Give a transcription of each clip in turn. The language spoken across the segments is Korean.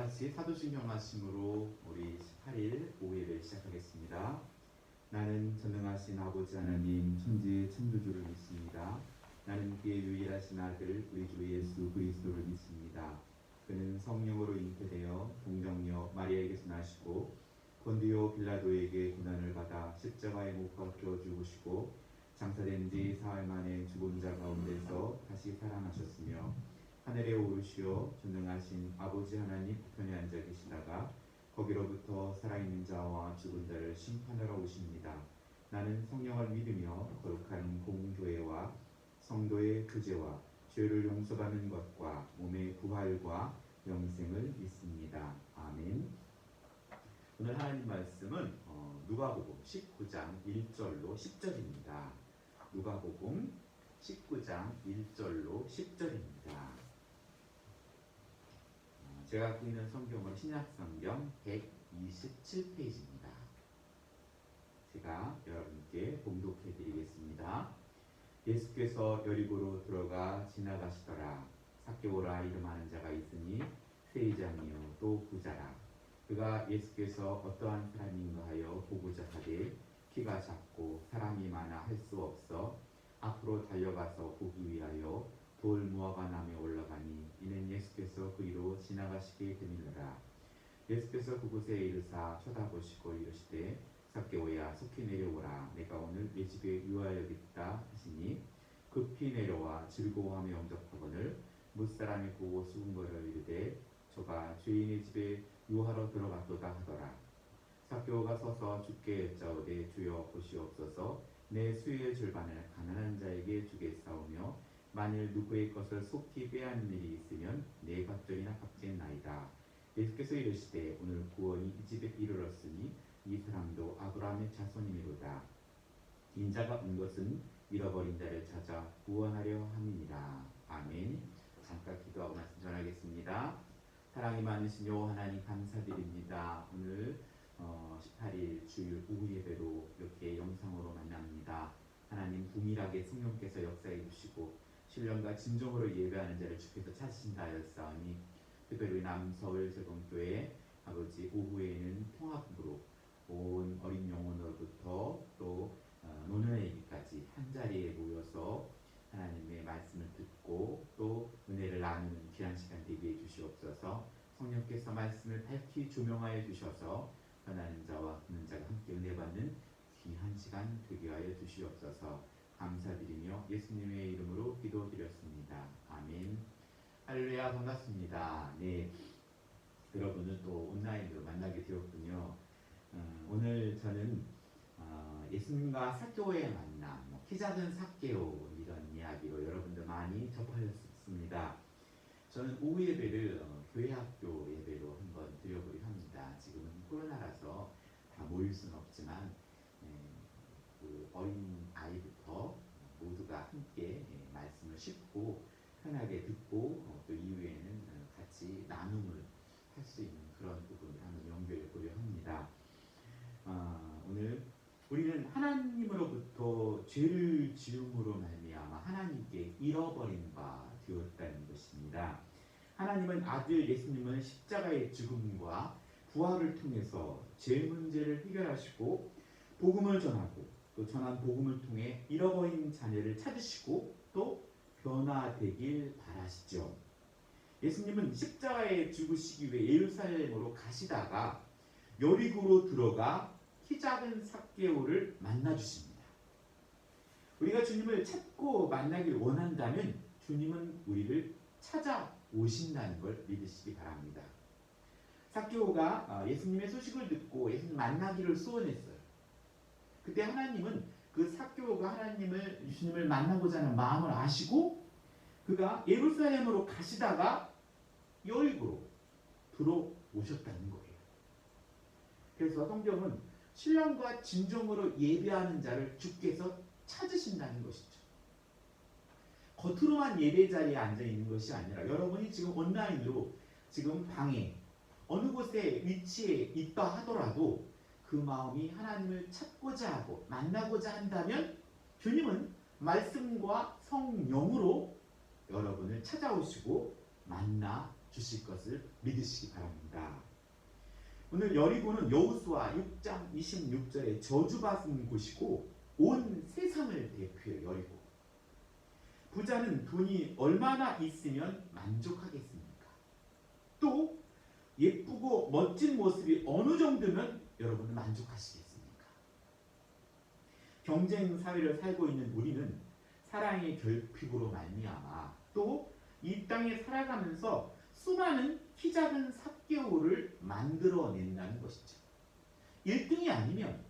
같이 사도신경 말씀으로 우리 18일 오후 예배 시작하겠습니다. 나는 전능하신 아버지 하나님 천지 창조주를 믿습니다. 나는 그의 유일하신 아들 우리 주 예수 그리스도를 믿습니다. 그는 성령으로 잉태되어 동정녀 마리아에게서 나시고 본디오 빌라도에게 고난을 받아 십자가에 못 박혀 죽으시고 장사된 지 사흘 만에 죽은 자 가운데서 다시 살아나셨으며 하늘에 오르시어 전능하신 아버지 하나님 우편에 앉아 계시다가 거기로부터 살아있는 자와 죽은 자를 심판하러 오십니다. 나는 성령을 믿으며 거룩한 공교회와 성도의 교제와 죄를 용서받는 것과 몸의 부활과 영생을 믿습니다. 아멘. 오늘 하나님 말씀은 누가복음 19장 1절로 10절입니다. 누가복음 19장 1절로 10절입니다. 제가 갖고 있는 성경은 신약성경 127페이지입니다. 제가 여러분께 봉독해 드리겠습니다. 예수께서 여리고로 들어가 지나가시더라. 삭개오라 이름하는 자가 있으니 세리장이요 또 부자라. 그가 예수께서 어떠한 사람인가 하여 보고자 하되 키가 작고 사람이 많아 할 수 없어 앞으로 달려가서 보기 위하여 돌 무화과 나무에 올라가니 이는 예수께서 그 위로 지나가시게 됨이니라. 예수께서 그곳에 이르사 쳐다보시고 이르시되 삭개오야 속히 내려오라. 내가 오늘 내 집에 유하여겠다 하시니 급히 내려와 즐거워하며 영접하거늘 무사람이 보고 수군거려 이르되 저가 주인의 집에 유하러 들어갔도다 하더라. 삭개오가 서서 주께 여짜오되 주여 보시옵소서 내 수의 절반을 가난한 자에게 주겠사오며 만일 누구의 것을 속히 빼앗는 일이 있으면 내 갑절이나 값지나이다. 예수께서 이르시되 오늘 구원이 이 집에 이르렀으니 이 사람도 아브라함의 자손이니로다. 인자가 온 것은 잃어버린 자를 찾아 구원하려 함이니라. 아멘. 잠깐 기도하고 말씀 전하겠습니다. 사랑이 많으신 여호와 하나님 감사드립니다. 오늘 18일 주일 오후 예배로 이렇게 영상으로 만납니다. 하나님 동일하게 성령께서 역사해 주시고 신령과 진정으로 예배하는 자를 주께서 찾으신다 하였사오니 특별히 남서울 제공교회 아버지 오후에는 통합으로 온 어린 영혼으로부터 또 노년애기까지 한 자리에 모여서 하나님의 말씀을 듣고 또 은혜를 나누는 귀한 시간 되게 해 주시옵소서. 성령께서 말씀을 밝히 조명하여 주셔서 변하는 자와 듣는 자가 함께 은혜 받는 귀한 시간 되게 하여 주시옵소서. 감사드리며 예수님의 이름으로 기도드렸습니다. 아멘. 할렐루야. 반갑습니다. 네, 여러분을 또 온라인으로 만나게 되었군요. 오늘 저는 예수님과 삭개오의 만남, 키 작은 삭개오 이런 이야기로 여러분들 많이 접하셨습니다. 저는 오후 예배를 교회 학교 예배로 한번 드려보려 합니다. 지금은 코로나라서 다 모일 수는 없지만 그 어린 아이부터 모두가 함께 말씀을 쉽고 편하게 듣고 또 이후에는 같이 나눔을 할 수 있는 그런 부분을 한번 연결해 보려 합니다. 오늘 우리는 하나님으로부터 죄를 지음으로 말미암아 하나님께 잃어버린 바 되었다는 것입니다. 하나님은 아들 예수님을 십자가의 죽음과 부활을 통해서 죄 문제를 해결하시고 복음을 전하고 또 전한 복음을 통해 잃어버린 자녀를 찾으시고 또 변화되길 바라시죠. 예수님은 십자가에 죽으시기 위해 예루살렘으로 가시다가 여리고로 들어가 키 작은 삭개오를 만나 주십니다. 우리가 주님을 찾고 만나길 원한다면 주님은 우리를 찾아오신다는 걸 믿으시기 바랍니다. 삭개오가 예수님의 소식을 듣고 예수님 만나기를 소원했어요. 그때 하나님은 그 삭개오가 주님을 만나고자 하는 마음을 아시고 그가 예루살렘으로 가시다가 여리고로 들어오셨다는 거예요. 그래서 성경은 신령과 진정으로 예배하는 자를 주께서 찾으신다는 것이죠. 겉으로만 예배 자리에 앉아 있는 것이 아니라 여러분이 지금 온라인으로 지금 방에 어느 곳에 위치해 있다 하더라도 그 마음이 하나님을 찾고자 하고 만나고자 한다면 주님은 말씀과 성령으로 여러분을 찾아오시고 만나 주실 것을 믿으시기 바랍니다. 오늘 여리고는 여호수아 6장 26절에 저주받은 곳이고 온 세상을 대표해 여리고. 부자는 돈이 얼마나 있으면 만족하겠습니까? 또 예쁘고 멋진 모습이 어느 정도면 여러분은 만족하시겠습니까? 경쟁 사회를 살고 있는 우리는 사랑의 결핍으로 말미암아 또 이 땅에 살아가면서 수많은 키 작은 삭개오를 만들어낸다는 것이죠. 1등이 아니면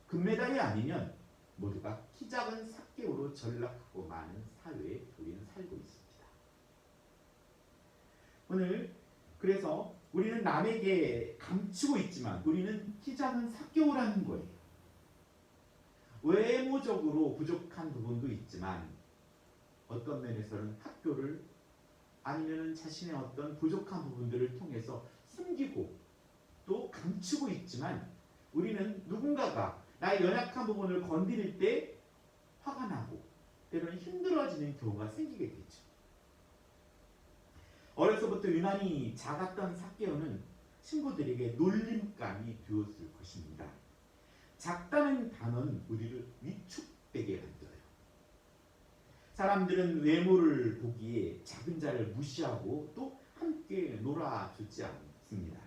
금메달이 아니면 모두가 키 작은 삭개오로 전락하고 마는 사회에 우리는 살고 있습니다. 오늘 그래서 우리는 남에게 감추고 있지만 우리는 키 작은 삭개오라는 거예요. 외모적으로 부족한 부분도 있지만 어떤 면에서는 학교를 아니면 자신의 어떤 부족한 부분들을 통해서 숨기고 또 감추고 있지만 우리는 누군가가 나의 연약한 부분을 건드릴 때 화가 나고 때로는 힘들어지는 경우가 생기게 되죠. 어려서부터 유난히 작았던 삭개오는 친구들에게 놀림감이 되었을 것입니다. 작다는 단어는 우리를 위축되게 만들어요. 사람들은 외모를 보기에 작은 자를 무시하고 또 함께 놀아주지 않습니다.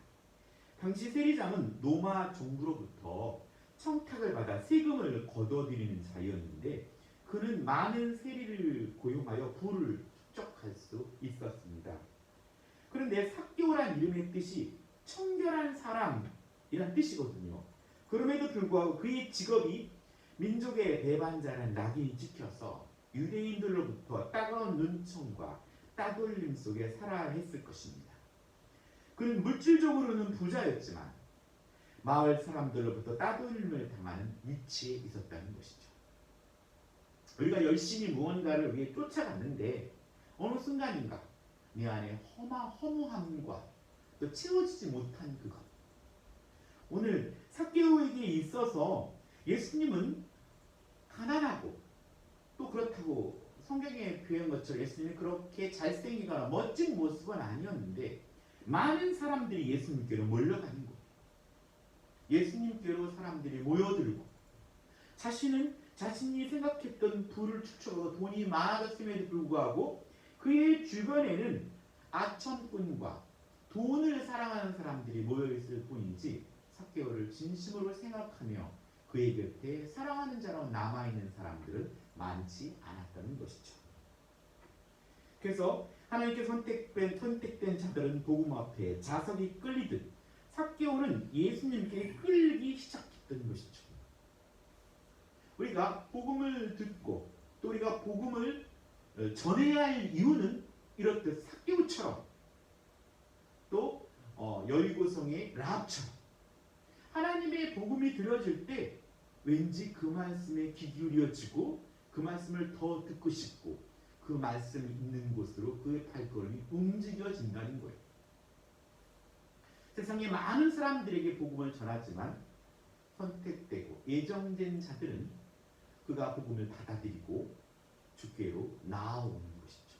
당시 세리장은 노마 정부로부터 청탁을 받아 세금을 거둬들이는 자였는데 그는 많은 세리를 고용하여 부를 축적할 수 있었습니다. 그런데 삭개오란 이름의 뜻이 청결한 사람이란 뜻이거든요. 그럼에도 불구하고 그의 직업이 민족의 배반자라는 낙인이 찍혀서 유대인들로부터 따가운 눈총과 따돌림 속에 살아야 했을 것입니다. 그는 물질적으로는 부자였지만 마을 사람들로부터 따돌림을 당하는 위치에 있었다는 것이죠. 우리가 열심히 무언가를 위해 쫓아갔는데 어느 순간인가 내 안에 허무함과 또 채워지지 못한 그것. 오늘 삭개오에게 있어서 예수님은 가난하고 또 그렇다고 성경에 표현한 것처럼 예수님이 그렇게 잘생기거나 멋진 모습은 아니었는데 많은 사람들이 예수님께로 몰려가는 거예요. 예수님께로 사람들이 모여들고 자신이 생각했던 부를 축적하고 돈이 많았음에도 불구하고 그의 주변에는 아첨꾼과 돈을 사랑하는 사람들이 모여있을 뿐이지 삭개오를 진심으로 생각하며 그의 곁에 사랑하는 자로 남아있는 사람들은 많지 않았다는 것이죠. 그래서 하나님께 선택된 자들은 복음 앞에 자석이 끌리듯 삭개오는 예수님께 끌리기 시작했던 것이죠. 우리가 복음을 듣고 또 우리가 복음을 전해야 할 이유는 이렇듯 삭개오처럼 또 여리고성의 라합처럼 하나님의 복음이 들려질 때 왠지 그 말씀에 귀 기울여지고 그 말씀을 더 듣고 싶고 그 말씀이 있는 곳으로 그의 발걸음이 움직여진다는 거예요. 세상에 많은 사람들에게 복음을 전하지만 선택되고 예정된 자들은 그가 복음을 받아들이고 주께로 나아오는 것이죠.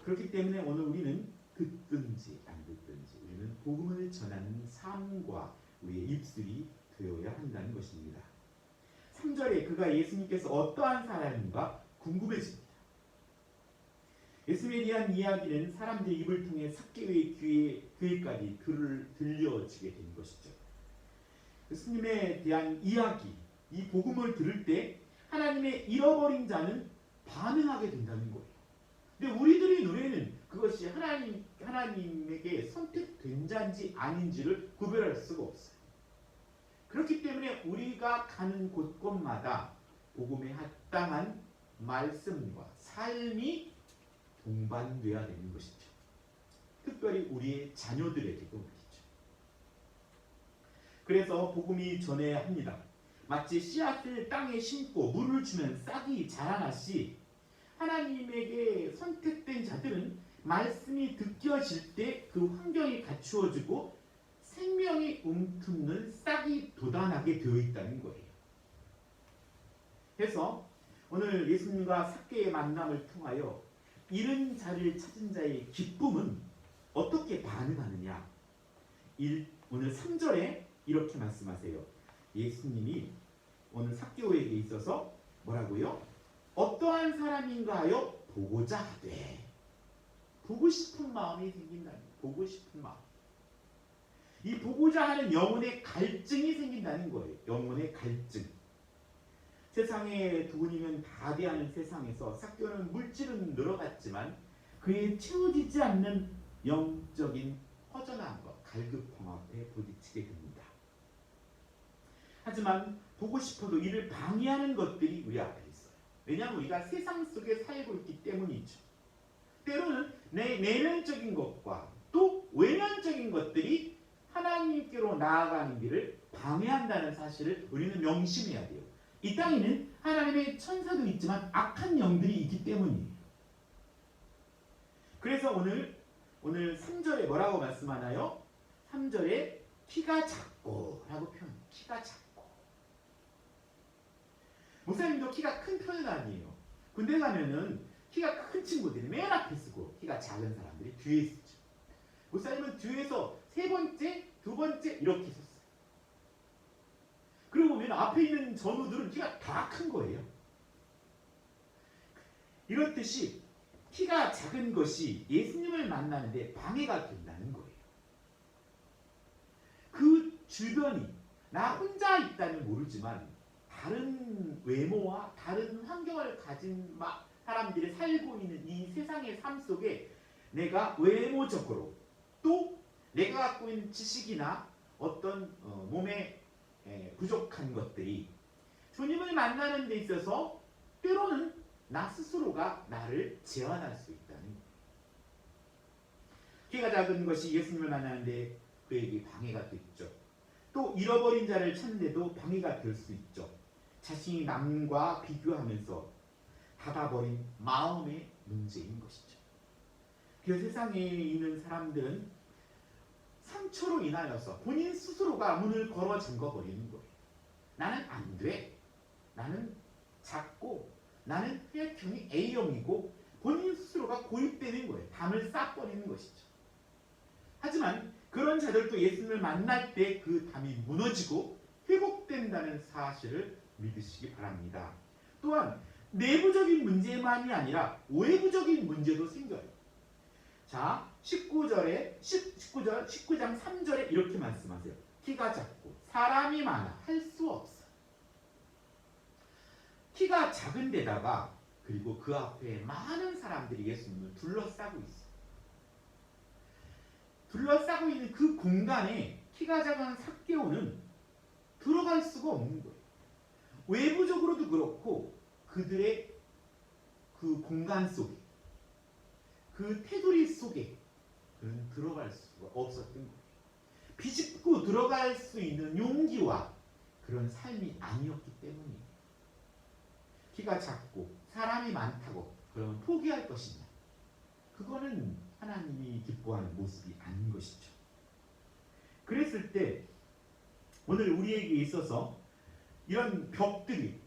그렇기 때문에 오늘 우리는 듣든지 안 듣든지 우리는 복음을 전하는 삶과 우리의 입술이 되어야 한다는 것입니다. 3절에 그가 예수님께서 어떠한 사람인가 궁금해집니다. 예수님에 대한 이야기는 사람들의 입을 통해 삭개오의 귀에까지 들려지게 된 것이죠. 예수님에 대한 이야기, 이 복음을 들을 때 하나님의 잃어버린 자는 반응하게 된다는 거예요. 근데 우리들의 눈에는 그것이 하나님에게 선택된 자인지 아닌지를 구별할 수가 없어요. 그렇기 때문에 우리가 가는 곳곳마다 복음에 합당한 말씀과 삶이 동반되어야 되는 것이죠. 특별히 우리의 자녀들에게도 말이죠. 그래서 복음이 전해야 합니다. 마치 씨앗을 땅에 심고 물을 주면 싹이 자라나시 하나님에게 선택된 자들은 말씀이 느껴질 때 그 환경이 갖추어지고 생명이 움트는 싹이 돋아나게 되어 있다는 거예요. 그래서 오늘 예수님과 삭개의 만남을 통하여 잃은 자를 찾은 자의 기쁨은 어떻게 반응하느냐? 오늘 3절에 이렇게 말씀하세요. 예수님이 오늘 삭개오에게 있어서 뭐라고요? 어떠한 사람인가 하여 보고자 하되, 보고 싶은 마음이 생긴다는 거예요. 보고 싶은 마음. 이 보고자 하는 영혼의 갈증이 생긴다는 거예요. 영혼의 갈증. 세상에 돈이면 다 대하는 세상에서 삭개오는 물질은 늘어갔지만 그에 채워지지 않는 영적인 허전함과 갈급함에 부딪히게 됩니다. 하지만 보고 싶어도 이를 방해하는 것들이 우리 앞에 있어요. 왜냐하면 우리가 세상 속에 살고 있기 때문이죠. 때로는 내 내면적인 것과 또 외면적인 것들이 하나님께로 나아가는 길을 방해한다는 사실을 우리는 명심해야 돼요. 이 땅에는 하나님의 천사도 있지만 악한 영들이 있기 때문이에요. 그래서 오늘 3절에 뭐라고 말씀하나요? 3절에 키가 작고 라고 표현해요. 키가 작고. 목사님도 키가 큰 편은 아니에요. 군대 가면은 키가 큰 친구들이 맨 앞에 쓰고 키가 작은 사람들이 뒤에 쓰죠. 목사님은 뒤에서 세 번째, 두 번째 이렇게 섰어요. 그러고 보면 앞에 있는 전우들은 키가 다 큰 거예요. 이렇듯이 키가 작은 것이 예수님을 만나는데 방해가 된다는 거예요. 그 주변이 나 혼자 있다면 모르지만 다른 외모와 다른 환경을 가진 사람들이 살고 있는 이 세상의 삶 속에 내가 외모적으로 또 내가 갖고 있는 지식이나 어떤 몸에 부족한 것들이 주님을 만나는 데 있어서 때로는 나 스스로가 나를 제한할 수 있다는 거예요. 키가 작은 것이 예수님을 만나는데 그에게 방해가 됐죠. 또 잃어버린 자를 찾는데도 방해가 될 수 있죠. 자신이 남과 비교하면서 닫아버린 마음의 문제인 것이죠. 그 세상에 있는 사람들은 상처로 인하여서 본인 스스로가 문을 걸어 잠궈버리는 거예요. 나는 안 돼. 나는 작고 나는 혈액형이 A형이고 본인 스스로가 고립되는 거예요. 담을 쌓아버리는 것이죠. 하지만 그런 자들도 예수님을 만날 때 그 담이 무너지고 회복된다는 사실을 믿으시기 바랍니다. 또한 내부적인 문제만이 아니라 외부적인 문제도 생겨요. 자, 19장 3절에 이렇게 말씀하세요. 키가 작고 사람이 많아 할 수 없어. 키가 작은 데다가 그리고 그 앞에 많은 사람들이 예수님을 둘러싸고 있어요. 둘러싸고 있는 그 공간에 키가 작은 삭개오는 들어갈 수가 없는 거예요. 외부적으로도 그렇고 그들의 그 공간 속에 그 테두리 속에 그는 들어갈 수가 없었던 거예요. 비집고 들어갈 수 있는 용기와 그런 삶이 아니었기 때문이에요. 키가 작고 사람이 많다고 그러면 포기할 것이냐? 그거는 하나님이 기뻐하는 모습이 아닌 것이죠. 그랬을 때 오늘 우리에게 있어서 이런 벽들이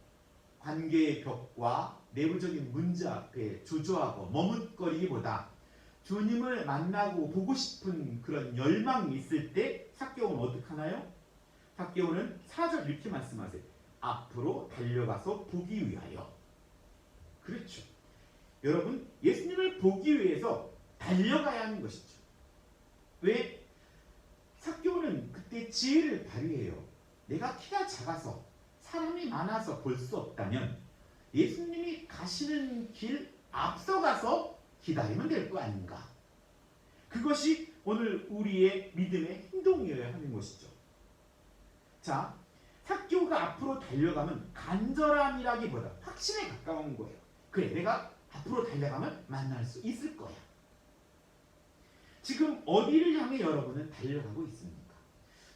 관계의 벽과 내부적인 문제 앞에 주저하고 머뭇거리기보다 주님을 만나고 보고 싶은 그런 열망이 있을 때 삭개오는 어떻게 하나요? 삭개오는 4절 이렇게 말씀하세요. 앞으로 달려가서 보기 위하여. 그렇죠. 여러분, 예수님을 보기 위해서 달려가야 하는 것이죠. 왜? 삭개오는 그때 지혜를 발휘해요. 내가 키가 작아서 사람이 많아서 볼 수 없다면 예수님이 가시는 길 앞서가서 기다리면 될 거 아닌가. 그것이 오늘 우리의 믿음의 행동이어야 하는 것이죠. 자, 삭개오가 앞으로 달려가면 간절함이라기보다 확신에 가까운 거예요. 그래, 내가 앞으로 달려가면 만날 수 있을 거야. 지금 어디를 향해 여러분은 달려가고 있습니까?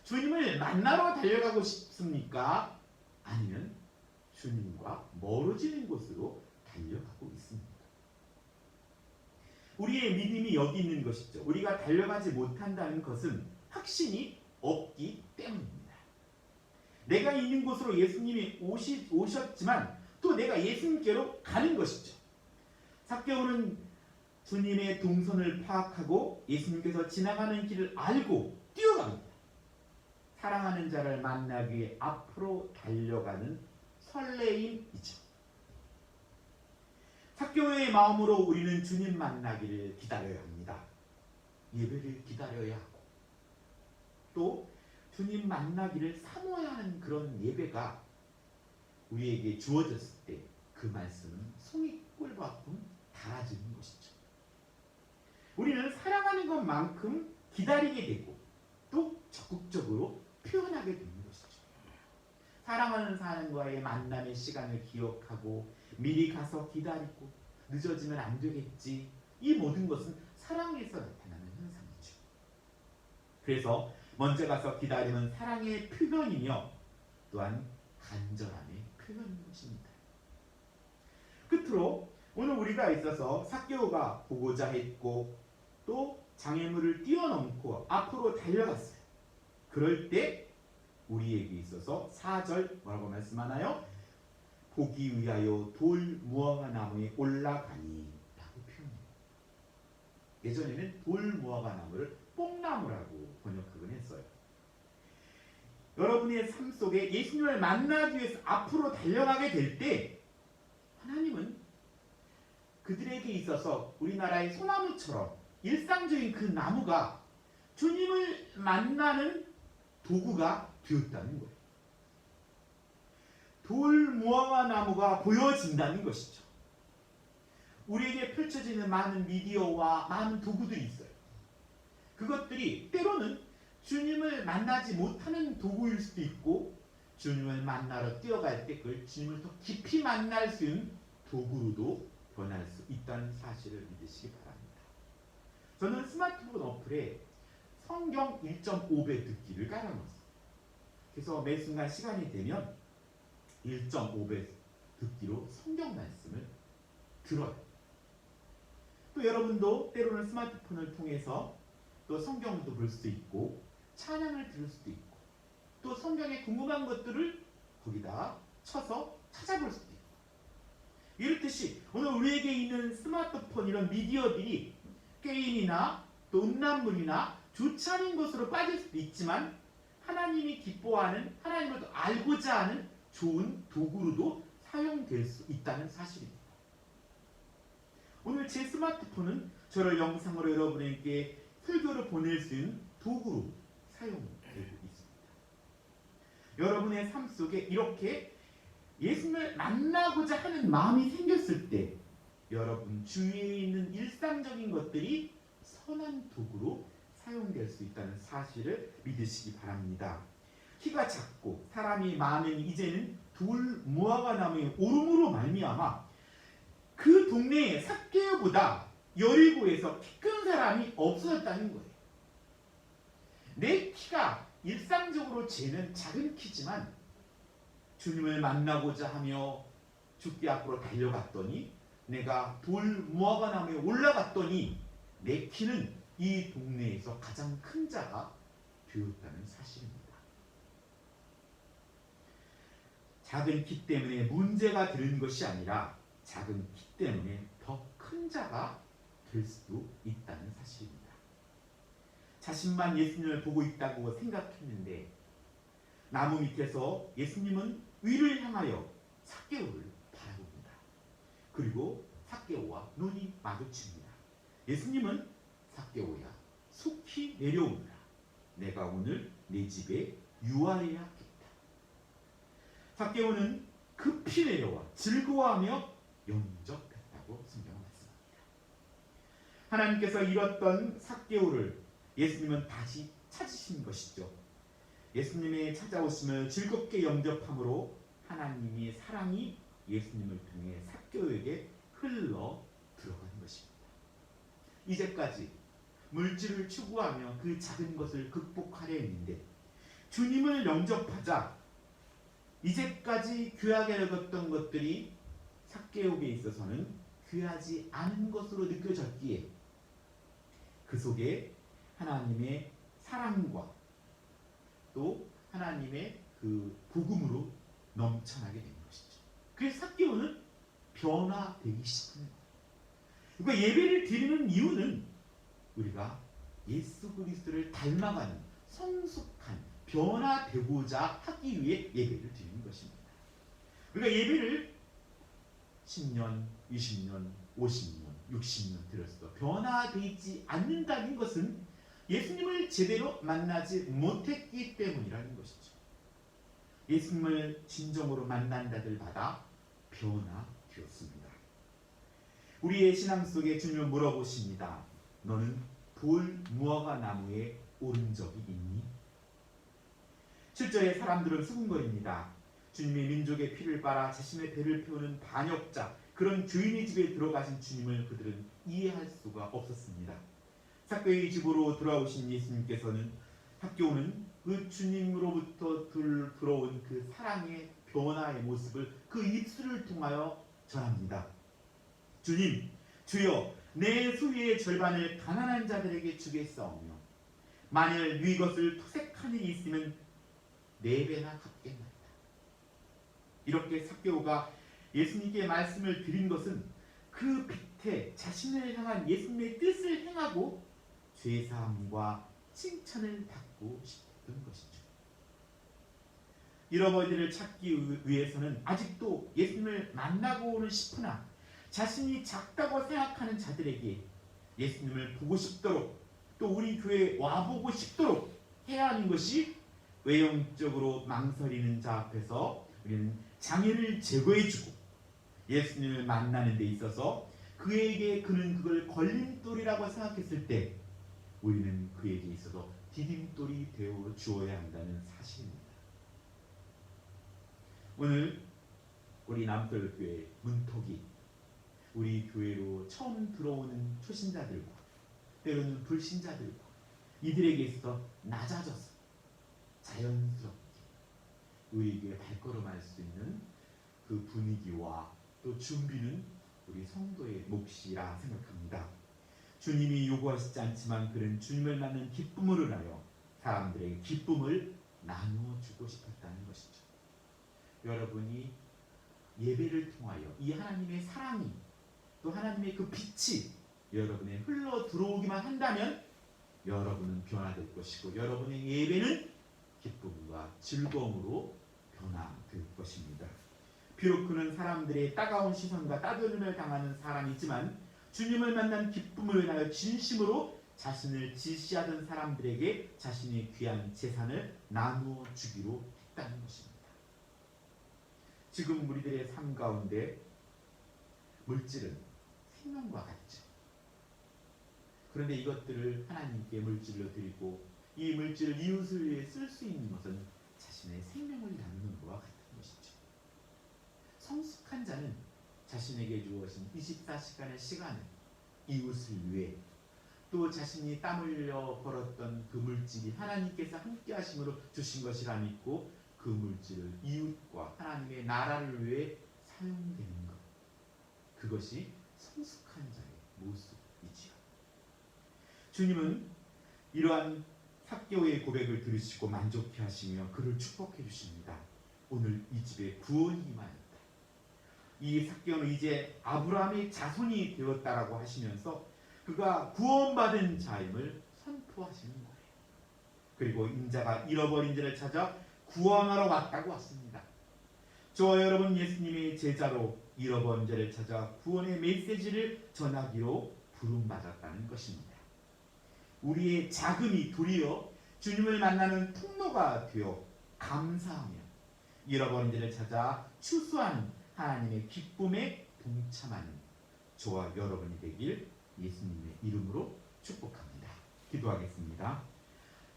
주님을 만나러 달려가고 싶습니까? 아니면 주님과 멀어지는 곳으로 달려가고 있습니다. 우리의 믿음이 여기 있는 것이죠. 우리가 달려가지 못한다는 것은 확신이 없기 때문입니다. 내가 있는 곳으로 예수님이 오셨지만 또 내가 예수님께로 가는 것이죠. 삭개오는 주님의 동선을 파악하고 예수님께서 지나가는 길을 알고 뛰어갑니다. 사랑하는 자를 만나기 위해 앞으로 달려가는 설레임이죠. 삭개오의 마음으로 우리는 주님 만나기를 기다려야 합니다. 예배를 기다려야 하고 또 주님 만나기를 사모해야 하는 그런 예배가 우리에게 주어졌을 때 그 말씀은 송이 꿀만큼 달아지는 것이죠. 우리는 사랑하는 것만큼 기다리게 되고 또 적극적으로 표현하게 되는 것이죠. 사랑하는 사람과의 만남의 시간을 기억하고 미리 가서 기다리고 늦어지면 안 되겠지. 이 모든 것은 사랑에서 나타나는 현상이죠. 그래서 먼저 가서 기다리면 사랑의 표현이며 또한 간절함의 표현인 것입니다. 끝으로 오늘 우리가 있어서 삭개오가 보고자 했고 또 장애물을 뛰어넘고 앞으로 달려갔어요. 그럴 때 우리에게 있어서 4절 뭐라고 말씀하나요? 보기 위하여 돌 무화과 나무에 올라가니 라고 표현해요. 예전에는 돌 무화과 나무를 뽕나무라고 번역하곤 했어요. 여러분의 삶 속에 예수님을 만나기 위해서 앞으로 달려가게 될 때 하나님은 그들에게 있어서 우리나라의 소나무처럼 일상적인 그 나무가 주님을 만나는 도구가 되었다는 거예요. 돌 무화과 나무가 보여진다는 것이죠. 우리에게 펼쳐지는 많은 미디어와 많은 도구들이 있어요. 그것들이 때로는 주님을 만나지 못하는 도구일 수도 있고 주님을 만나러 뛰어갈 때 그걸 주님을 더 깊이 만날 수 있는 도구로도 변할 수 있다는 사실을 믿으시기 바랍니다. 저는 스마트폰 어플에 성경 1.5배 듣기를 깔아놓았어요. 그래서 매 순간 시간이 되면 1.5배 듣기로 성경 말씀을 들어요. 또 여러분도 때로는 스마트폰을 통해서 또 성경도 볼 수도 있고 찬양을 들을 수도 있고 또 성경에 궁금한 것들을 거기다가 쳐서 찾아볼 수도 있고 이렇듯이 오늘 우리에게 있는 스마트폰 이런 미디어들이 게임이나 또 음란물이나 좋지 않은 것으로 빠질 수도 있지만 하나님이 기뻐하는 하나님을 더 알고자 하는 좋은 도구로도 사용될 수 있다는 사실입니다. 오늘 제 스마트폰은 저를 영상으로 여러분에게 설교를 보낼 수 있는 도구로 사용되고 있습니다. 여러분의 삶 속에 이렇게 예수님을 만나고자 하는 마음이 생겼을 때 여러분 주위에 있는 일상적인 것들이 선한 도구로 사용될 수 있다는 사실을 믿으시기 바랍니다. 키가 작고 사람이 많은 이제는 돌 무화과 나무의 오름으로 말미암아 그 동네에 삭개오보다 여리고에서 키 큰 사람이 없어졌다는 거예요. 내 키가 일상적으로 재는 작은 키지만 주님을 만나고자 하며 죽기 앞으로 달려갔더니 내가 돌 무화과 나무에 올라갔더니 내 키는 이 동네에서 가장 큰 자가 되었다는 사실입니다. 작은 키 때문에 문제가 되는 것이 아니라 작은 키 때문에 더 큰 자가 될 수도 있다는 사실입니다. 자신만 예수님을 보고 있다고 생각했는데 나무 밑에서 예수님은 위를 향하여 삭개오를 바라봅니다. 그리고 삭개오와 눈이 마주칩니다. 예수님은 삭개오야 속히 내려오라. 내가 오늘 내 집에 유하여야겠다. 삭개오는 급히 내려와 즐거워하며 영접했다고 성경은 말씀합니다. 하나님께서 잃었던 삭개오를 예수님은 다시 찾으신 것이죠. 예수님의 찾아오심을 즐겁게 영접함으로 하나님의 사랑이 예수님을 통해 삭개오에게 흘러 들어가는 것입니다. 이제까지 물질을 추구하며 그 작은 것을 극복하려 했는데 주님을 영접하자 이제까지 귀하게 여겼던 것들이 삭개오에 있어서는 귀하지 않은 것으로 느껴졌기에 그 속에 하나님의 사랑과 또 하나님의 그 복음으로 넘쳐나게 된 것이죠. 그래서 삭개오는 변화되기 시작합니다. 그러니까 예배를 드리는 이유는 우리가 예수 그리스도를 닮아가는 성숙한 변화되고자 하기 위해 예배를 드리는 것입니다. 우리가 예배를 10년, 20년, 50년, 60년 들었어도 변화되지 않는다는 것은 예수님을 제대로 만나지 못했기 때문이라는 것이죠. 예수님을 진정으로 만난 자들 받아 변화되었습니다. 우리의 신앙 속에 주님을 물어보십니다. 너는 돌 무화과 나무에 오른 적이 있니? 7절에 사람들은 수군거립니다. 주님이 민족의 피를 빨아 자신의 배를 태우는 반역자, 그런 주인의 집에 들어가신 주님을 그들은 이해할 수가 없었습니다. 삭개오의 집으로 돌아오신 예수님께서는 삭개오는 그 주님으로부터 들어온 그 사랑의 변화의 모습을 그 입술을 통하여 전합니다. 주님, 주여, 내 소유의 절반을 가난한 자들에게 주겠사오며 만일 네 것을 토색한 일이 있으면 4배나 갚겠나이다. 이렇게 삭개오가 예수님께 말씀을 드린 것은 그 빛에 자신을 향한 예수님의 뜻을 행하고 죄사함과 칭찬을 받고 싶었던 것이죠. 잃어버리를 찾기 위해서는 아직도 예수님을 만나고는 싶으나 자신이 작다고 생각하는 자들에게 예수님을 보고 싶도록 또 우리 교회에 와보고 싶도록 해야 하는 것이 외형적으로 망설이는 자 앞에서 우리는 장애를 제거해주고 예수님을 만나는 데 있어서 그는 그걸 걸림돌이라고 생각했을 때 우리는 그에게 있어서 디딤돌이 되어 주어야 한다는 사실입니다. 오늘 우리 남돌교회 문턱이 우리 교회로 처음 들어오는 초신자들과 때로는 불신자들과 이들에게 있어서 낮아져서 자연스럽게 우리에게 발걸음할 수 있는 그 분위기와 또 준비는 우리 성도의 몫이라 생각합니다. 주님이 요구하시지 않지만 그는 주님을 만난 기쁨으로 인하여 사람들에게 기쁨을 나누어 주고 싶었다는 것이죠. 여러분이 예배를 통하여 이 하나님의 사랑이 또 하나님의 그 빛이 여러분에 흘러 들어오기만 한다면 여러분은 변화될 것이고 여러분의 예배는 기쁨과 즐거움으로 변화될 것입니다. 비록 그는 사람들의 따가운 시선과 따돌림을 당하는 사람이지만 주님을 만난 기쁨을 인하여 진심으로 자신을 지시하던 사람들에게 자신의 귀한 재산을 나누어 주기로 했다는 것입니다. 지금 우리들의 삶 가운데 물질은 생명과 같죠. 그런데 이것들을 하나님께 물질로 드리고 이 물질을 이웃을 위해 쓸 수 있는 것은 자신의 생명을 나누는 것과 같은 것이죠. 성숙한 자는 자신에게 주어진 24시간의 시간을 이웃을 위해 또 자신이 땀 흘려 벌었던 그 물질이 하나님께서 함께 하심으로 주신 것이라 믿고 그 물질을 이웃과 하나님의 나라를 위해 사용되는 것, 그것이 성숙한 자의 모습이지요. 주님은 이러한 삭개오의 고백을 들으시고 만족해 하시며 그를 축복해 주십니다. 오늘 이 집에 구원이 임하였다. 이 삭개오는 이제 아브라함의 자손이 되었다라고 하시면서 그가 구원받은 자임을 선포하시는 거예요. 그리고 인자가 잃어버린 자를 찾아 구원하러 왔다고 왔습니다. 저와 여러분 예수님의 제자로 잃어버린 자를 찾아 구원의 메시지를 전하기로 부름받았다는 것입니다. 우리의 자금이 도리어 주님을 만나는 통로가 되어 감사하며 잃어버린 자를 찾아 추수하는 하나님의 기쁨에 동참하는 저와 여러분이 되길 예수님의 이름으로 축복합니다. 기도하겠습니다.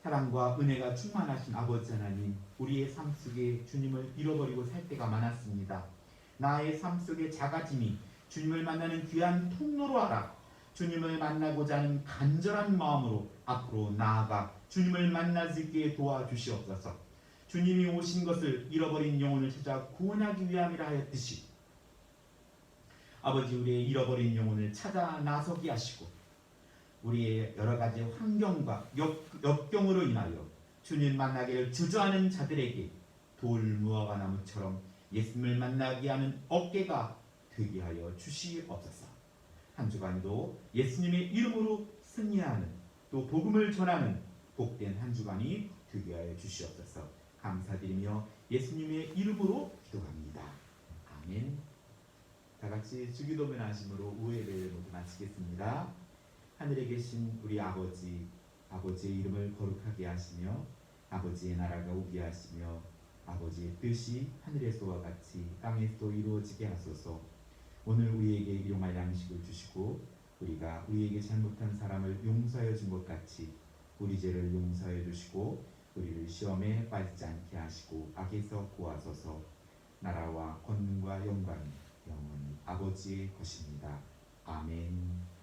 사랑과 은혜가 충만하신 아버지 하나님, 우리의 삶 속에 주님을 잃어버리고 살 때가 많았습니다. 나의 삶 속에 작아짐이 주님을 만나는 귀한 통로로 하라. 주님을 만나고자 하는 간절한 마음으로 앞으로 나아가 주님을 만날 수 있게 도와주시옵소서. 주님이 오신 것을 잃어버린 영혼을 찾아 구원하기 위함이라 하였듯이 아버지, 우리의 잃어버린 영혼을 찾아 나서게 하시고 우리의 여러 가지 환경과 역경으로 인하여 주님 만나기를 주저하는 자들에게 돌 무화과 나무처럼 예수님을 만나게 하는 어깨가 되게 하여 주시옵소서. 한 주간도 예수님의 이름으로 승리하는 또 복음을 전하는 복된 한 주간이 되게 하여 주시옵소서. 감사드리며 예수님의 이름으로 기도합니다. 아멘. 다 같이 주기도문 하심으로 우회를 모두 마치겠습니다. 하늘에 계신 우리 아버지, 아버지의 이름을 거룩하게 하시며 아버지의 나라가 오게 하시며 아버지의 뜻이 하늘에서와 같이 땅에서도 이루어지게 하소서. 오늘 우리에게 일용할 양식을 주시고 우리가 우리에게 잘못한 사람을 용서하여 준 것 같이 우리 죄를 용서하여 주시고 우리를 시험에 빠지지 않게 하시고 악에서 구하소서. 나라와 권능과 영광이 영원히 아버지의 것입니다. 아멘.